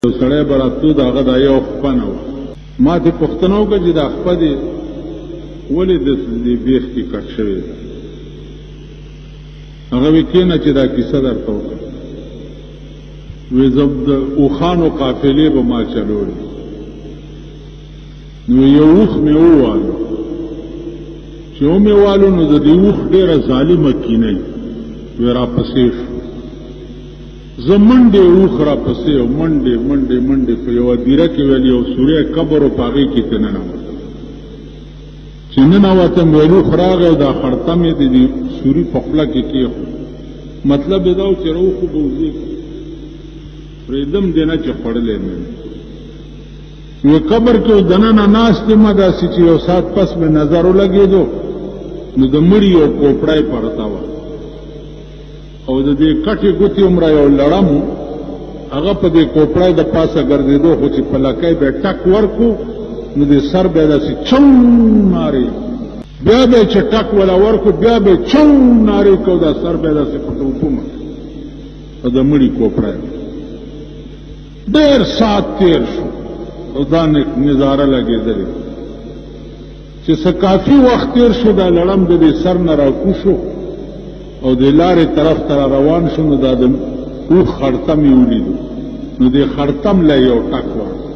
سړی براتلو د هغه دا یو خپه نه وه. ما دې پوښتنه وکړه چې دا خپه دې ولې دې بیخ کې کټ شوې ده؟ هغه وی کېنه چې دا کیسه درته وکړم. وی زه د اوښانو قافلې به ما چلولې، نو یو اوښ مې ووالو، چې ومې والو نو د دې اوښ ډېره ظالمه کینۍ وی راپسې شو. زه منډې اوښ راپسې او منډې په یوه دیره کې ویل یو سوری قبر و په هغې کې ته ننوتم. چې ننوتم ویل اوښ راغی او دا خړتم یې د دې سوري په خوله کې کېښود. مطلب یې دا و چې روخو به وځې پرېږدم دې نه چې خوړلی مې یو قبر کې اوس دننه ناست یم، داسې چې یو ساعت پس مې نظر ولګېدو نو د مړي یو کوپړی پرته وه او د دې کټې ګوتې عمره یو لړم هغه په دې کوپړی د پاسه ګرځېدو، خو چې په لکۍ به یې ټک ورکو نو د سر به یې داسې چون نارې، بیا به یې چې ټک ولا ورکو بیا به یې چون نارې کو، دا سر به یې داسې په ټوپونه او د مړي کوپړی. ډېر ساعت تېر شو او دا نظاره لګېدلې چې څه کافي وخت تېر شو، دا لړم د دې سر نه راکوز شو او د لارې طرف ته روان شو. نو دا د اوښ خړتم یې ولیدو، نو د خړتم له یو ټک ورکو،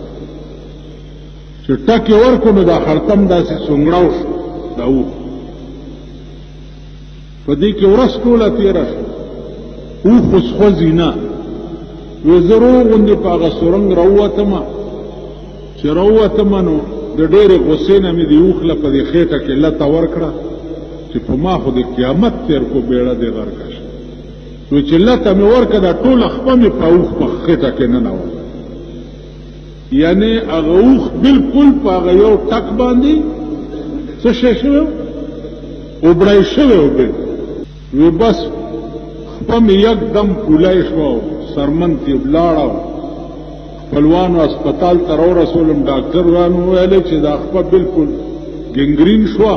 چې ټک یې ورکو نو دا خړتم داسې سونګړاو شو دا اوښ. په دې کې ورځ ټوله تېره شو، اوښ اوس خوځي نه. وی زه روغ غوندې په هغه سرنګ راووتمه، چې راووتمه نو د ډېرې غصې نه مې د اوښ له په دې خېټه کې لته ورکړه چې په ما خو د قیامت تېر کو بیړه دې غرقه شه. وی چې لته مې ورکړه دا ټوله خپه مې په اوښ په خېټه کې ننوته، یعنې هغه اوښ بلکل په هغه یو ټک باندې څه شی شوی و، اوبړی شوی و بلکل. وی بس خپه مې یکدم پولی شوه، سرمن کې ولاړه، خپلوانو اسپتال ته راورسولم، ډاکټر رانه وویلی چې دا خپه بلکل ګنګرین شوه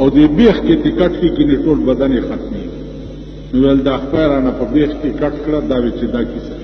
او دې بیخ کې ټکټ کې ټول بدن یې ختمېږي. نو ویل دا خپه یې رانه په بیخ کې کټ کړه، دا وی چې دا کیسه